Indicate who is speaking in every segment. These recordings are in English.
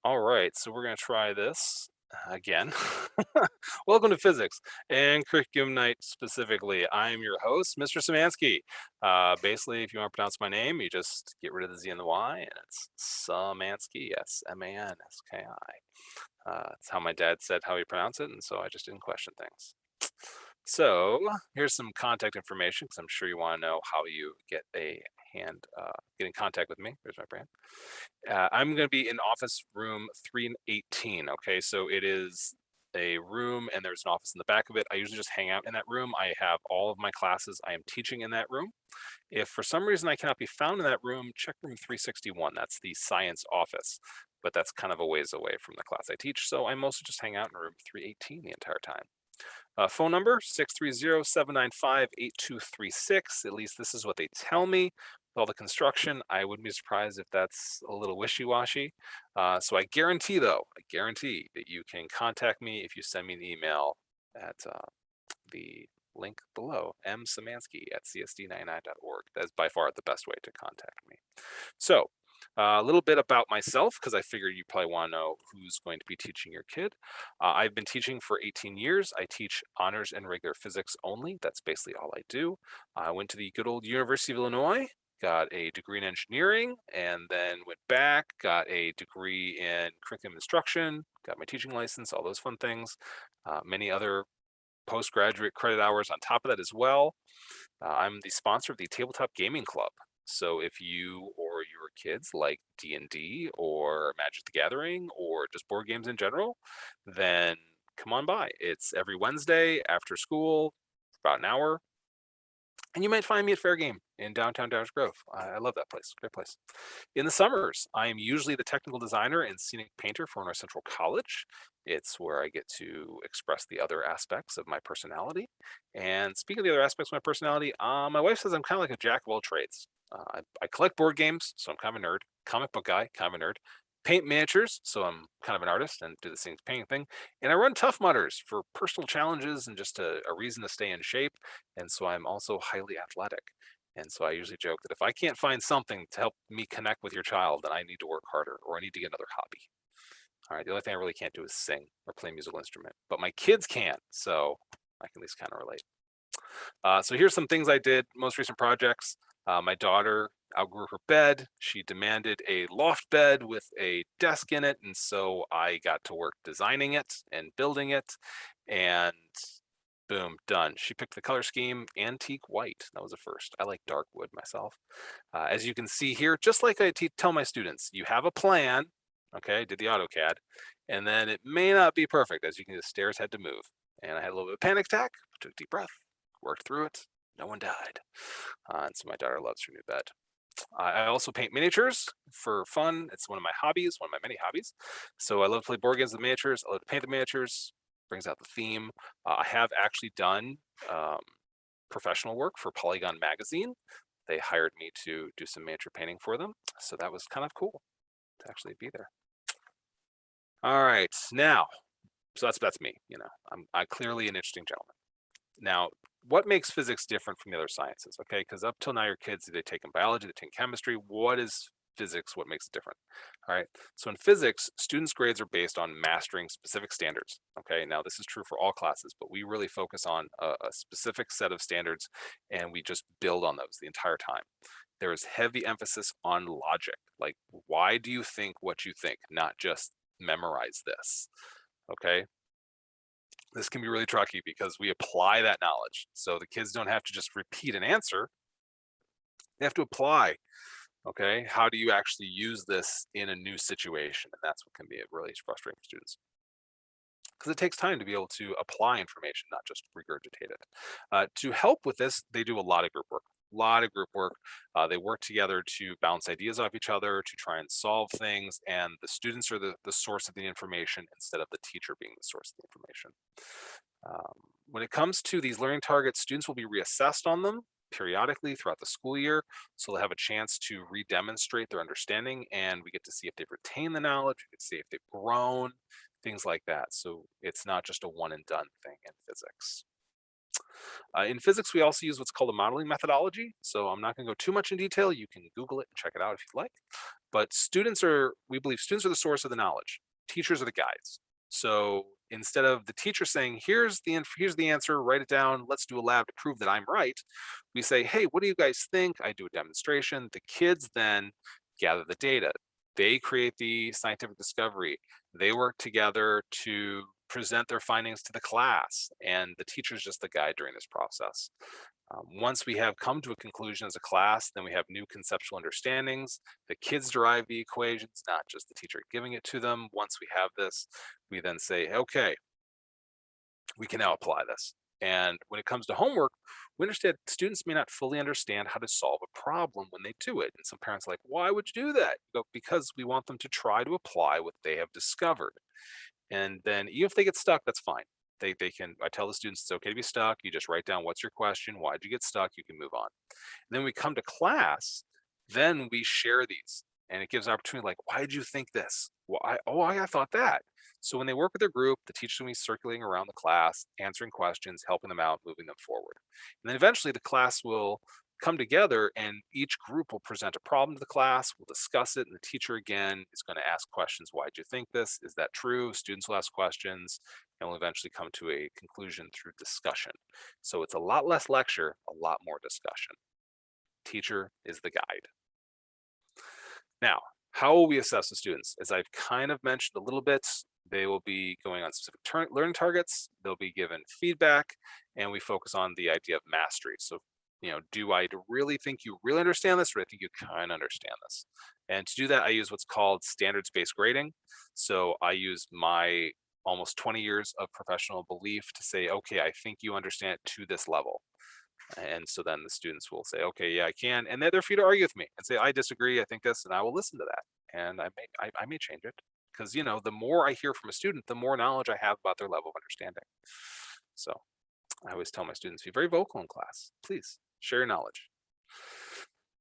Speaker 1: All right, so we're going to try this again. Welcome to Physics and Curriculum Night specifically. I am your host, Mr. Szymanski. Basically, if you want to pronounce my name, you just get rid of the Z and the Y, and it's Szymanski, Smanski. That's how my dad said how he pronounced it, and so I just didn't question things. So here's some contact information because I'm sure you want to know how you get get in contact with me. There's my brand. I'm going to be in office room 318. Okay, so it is a room and there's an office in the back of it. I usually just hang out in that room. I have all of my classes I am teaching in that room. If for some reason I cannot be found in that room, check room 361. That's the science office, but that's kind of a ways away from the class I teach. So I mostly just hang out in room 318 the entire time. Phone number 630-795-8236. At least this is what they tell me. With all the construction, I wouldn't be surprised if that's a little wishy-washy. So I guarantee that you can contact me if you send me an email at the link below, mszymanski@csd99.org. That's by far the best way to contact me. So a little bit about myself, because I figured you probably want to know who's going to be teaching your kid. I've been teaching for 18 years. I teach honors and regular physics only. That's basically all I do. I went to the good old University of Illinois, got a degree in engineering, and then went back, got a degree in curriculum instruction, got my teaching license, all those fun things. Many other postgraduate credit hours on top of that as well. I'm the sponsor of the Tabletop Gaming Club. So if you or your kids like D&D or Magic the Gathering or just board games in general, then come on by. It's every Wednesday after school, about an hour. And you might find me at Fair Game in downtown Downers Grove. I love that place. Great place. In the summers, I am usually the technical designer and scenic painter for North Central College. It's where I get to express the other aspects of my personality. And speaking of the other aspects of my personality, my wife says I'm kind of like a jack of all trades. I collect board games, so I'm kind of a nerd. Comic book guy, kind of a nerd. Paint miniatures, so I'm kind of an artist and do the same painting thing. And I run Tough Mudders for personal challenges and just a reason to stay in shape. And so I'm also highly athletic. And so I usually joke that if I can't find something to help me connect with your child, then I need to work harder or I need to get another hobby. All right, the only thing I really can't do is sing or play a musical instrument, but my kids can, so I can at least kind of relate. So here's some things I did, most recent projects. My daughter outgrew her bed. She demanded a loft bed with a desk in it, and so I got to work designing it and building it, and boom, done. She picked the color scheme, antique white. That was a first. I like dark wood myself. As you can see here, just like I tell my students, you have a plan, okay, did the AutoCAD, and then it may not be perfect. As you can see, the stairs had to move. And I had a little bit of panic attack, took a deep breath, worked through it. No one died. And so my daughter loves her new bed. I also paint miniatures for fun. It's one of my hobbies, one of my many hobbies. So I love to play board games with miniatures. I love to paint the miniatures. Brings out the theme. I have actually done professional work for Polygon Magazine. They hired me to do some miniature painting for them. So that was kind of cool to actually be there. All right, now, so that's me. I'm clearly an interesting gentleman. Now, what makes physics different from the other sciences? Okay, because up till now, your kids, they take in biology, they take chemistry. What is physics? What makes it different? All right, so in physics, students' grades are based on mastering specific standards. Okay, now this is true for all classes, but we really focus on a specific set of standards and we just build on those the entire time. There is heavy emphasis on logic. Like, why do you think what you think, not just memorize this? Okay, this can be really tricky because we apply that knowledge. So the kids don't have to just repeat an answer. They have to apply, okay? How do you actually use this in a new situation? And that's what can be really frustrating for students because it takes time to be able to apply information, not just regurgitate it. To help with this, they do a lot of group work. They work together to bounce ideas off each other, to try and solve things, and the students are the source of the information instead of the teacher being the source of the information. When it comes to these learning targets, students will be reassessed on them periodically throughout the school year, so they'll have a chance to re-demonstrate their understanding, and we get to see if they've retained the knowledge, we get to see if they've grown, things like that. So it's not just a one and done thing in physics. In physics, we also use what's called a modeling methodology. So I'm not going to go too much in detail. You can Google it and check it out if you'd like. But we believe students are the source of the knowledge. Teachers are the guides. So instead of the teacher saying, here's the answer, write it down, let's do a lab to prove that I'm right, we say, hey, what do you guys think? I do a demonstration. The kids then gather the data. They create the scientific discovery. They work together to present their findings to the class, and the teacher is just the guide during this process. Once we have come to a conclusion as a class, then we have new conceptual understandings. The kids derive the equations, not just the teacher giving it to them. Once we have this, we then say, okay, we can now apply this. And when it comes to homework, we understand students may not fully understand how to solve a problem when they do it. And some parents are like, why would you do that? Because we want them to try to apply what they have discovered. And then even if they get stuck, that's fine. They can, I tell the students it's okay to be stuck. You just write down what's your question, why'd you get stuck, you can move on. And then we come to class, then we share these. And it gives an opportunity like, why did you think this? Well, I thought that. So when they work with their group, the teacher's going to be circulating around the class, answering questions, helping them out, moving them forward. And then eventually the class will come together and each group will present a problem to the class, we'll discuss it, and the teacher again is going to ask questions. Why do you think this? Is that true? Students will ask questions and we'll eventually come to a conclusion through discussion. So it's a lot less lecture, a lot more discussion. Teacher is the guide. Now, how will we assess the students? As I've kind of mentioned a little bit, they will be going on specific learning targets, they'll be given feedback, and we focus on the idea of mastery. So, do I really think you really understand this, or do I think you kind of understand this? And to do that, I use what's called standards-based grading. So I use my almost 20 years of professional belief to say, okay, I think you understand it to this level. And so then the students will say, okay, yeah, I can. And they're free to argue with me and say, I disagree, I think this, and I will listen to that. And I may change it because, the more I hear from a student, the more knowledge I have about their level of understanding. So I always tell my students, be very vocal in class. Please share your knowledge.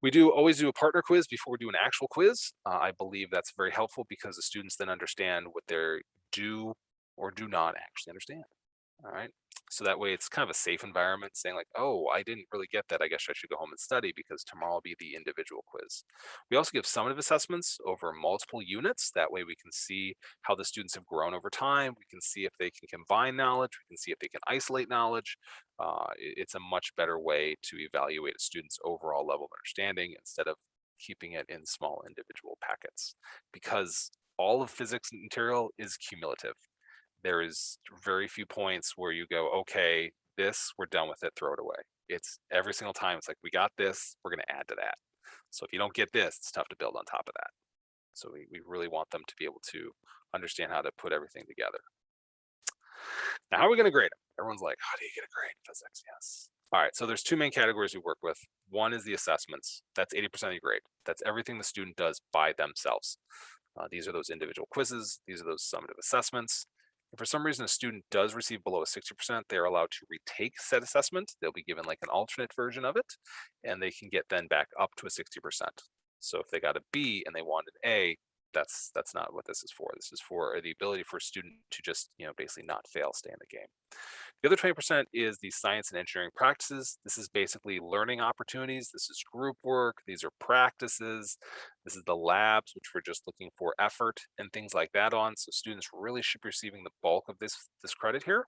Speaker 1: We always do a partner quiz before we do an actual quiz. I believe that's very helpful because the students then understand what they do or do not actually understand. All right. So that way it's kind of a safe environment saying like, oh, I didn't really get that. I guess I should go home and study because tomorrow will be the individual quiz. We also give summative assessments over multiple units. That way we can see how the students have grown over time. We can see if they can combine knowledge. We can see if they can isolate knowledge. It's a much better way to evaluate a student's overall level of understanding instead of keeping it in small individual packets, because all of physics material is cumulative. There is very few points where you go, okay, this, we're done with it, throw it away. It's every single time, it's like, we got this, we're going to add to that. So if you don't get this, it's tough to build on top of that. So we really want them to be able to understand how to put everything together. Now, how are we going to grade them? Everyone's like, how do you get a grade in physics? Yes. All right, so there's two main categories we work with. One is the assessments. That's 80% of your grade. That's everything the student does by themselves. These are those individual quizzes. These are those summative assessments. If for some reason a student does receive below a 60%, they are allowed to retake said assessment. They'll be given like an alternate version of it, and they can get then back up to a 60%. So if they got a B and they want an A, that's not what this is for. This is for the ability for a student to just, basically not fail, stay in the game. The other 20% is the science and engineering practices. This is basically learning opportunities. This is group work. These are practices. This is the labs, which we're just looking for effort and things like that on. So students really should be receiving the bulk of this credit here.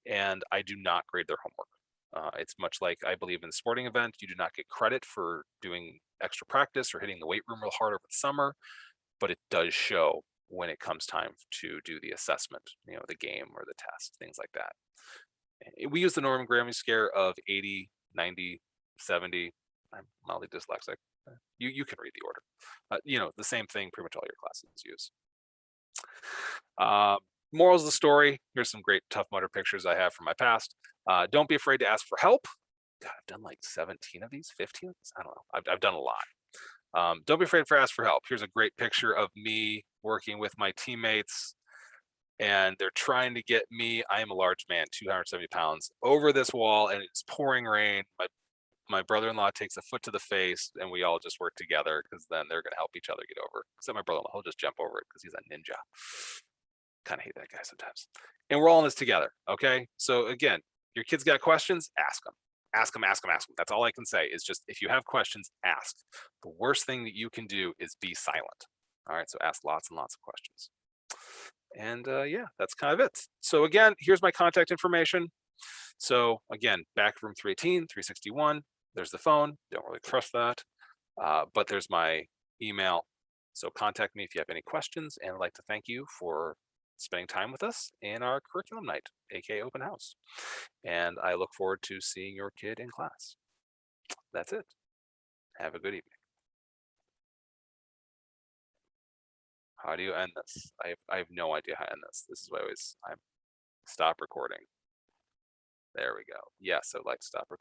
Speaker 1: And I do not grade their homework. It's much like I believe in a sporting event. You do not get credit for doing extra practice or hitting the weight room real hard over the summer, but it does show when it comes time to do the assessment, the game or the test, things like that. We use the Norman Grammy scale of 80, 90, 70. I'm mildly dyslexic. You can read the order. The same thing pretty much all your classes use. Morals of the story. Here's some great Tough Mudder pictures I have from my past. Don't be afraid to ask for help. God, I've done like 17 of these, 15 of these. I don't know. I've done a lot. Don't be afraid to ask for help. Here's a great picture of me working with my teammates, and they're trying to get me, I am a large man, 270 pounds, over this wall, and it's pouring rain. My brother-in-law takes a foot to the face, and we all just work together because then they're going to help each other get over. Except my brother-in-law, he'll just jump over it because he's a ninja. Kind of hate that guy sometimes. And we're all in this together, okay? So again, your kids got questions, ask them. ask them. That's all I can say is just, if you have questions, ask. The worst thing that you can do is be silent. All right, so ask lots and lots of questions. And yeah, that's kind of it. So again, here's my contact information. So again, back room 318, 361, there's the phone, don't really trust that, but there's my email. So contact me if you have any questions, and I'd like to thank you for spending time with us in our curriculum night, aka open house. And I look forward to seeing your kid in class. That's it. Have a good evening. How do you end this? I have no idea how to end this. This is why I stop recording. There we go. Yes, I'd like to stop recording.